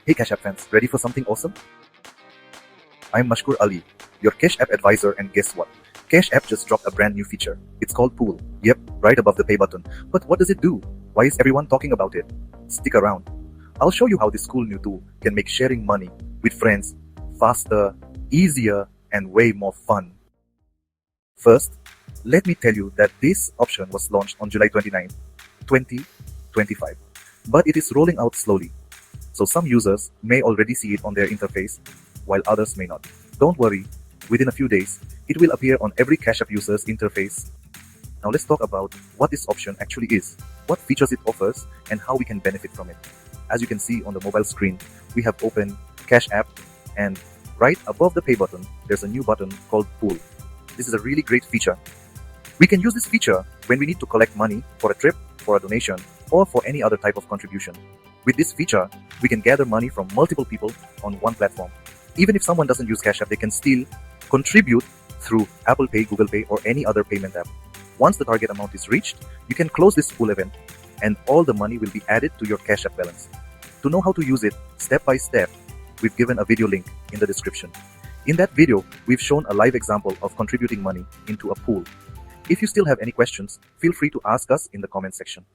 Hey Cash App fans, ready for something awesome? I'm Mashkur Ali, your Cash App advisor, and guess what? Cash App just dropped a brand new feature. It's called Pool. Yep, right above the pay button. But what does it do? Why is everyone talking about it? Stick around. I'll show you how this cool new tool can make sharing money with friends faster, easier, and way more fun. First, let me tell you that this option was launched on July 29, 2025, but it is rolling out slowly. So some users may already see it on their interface, while others may not. Don't worry, within a few days, it will appear on every Cash App user's interface. Now let's talk about what this option actually is, what features it offers, and how we can benefit from it. As you can see on the mobile screen, we have opened Cash App, and right above the pay button, there's a new button called Pool. This is a really great feature. We can use this feature when we need to collect money for a trip, for a donation, or for any other type of contribution. With this feature, we can gather money from multiple people on one platform. Even if someone doesn't use Cash App, they can still contribute through Apple Pay, Google Pay, or any other payment app. Once the target amount is reached, you can close this pool event and all the money will be added to your Cash App balance. To know how to use it step by step, we've given a video link in the description. In that video, we've shown a live example of contributing money into a pool. If you still have any questions, feel free to ask us in the comment section.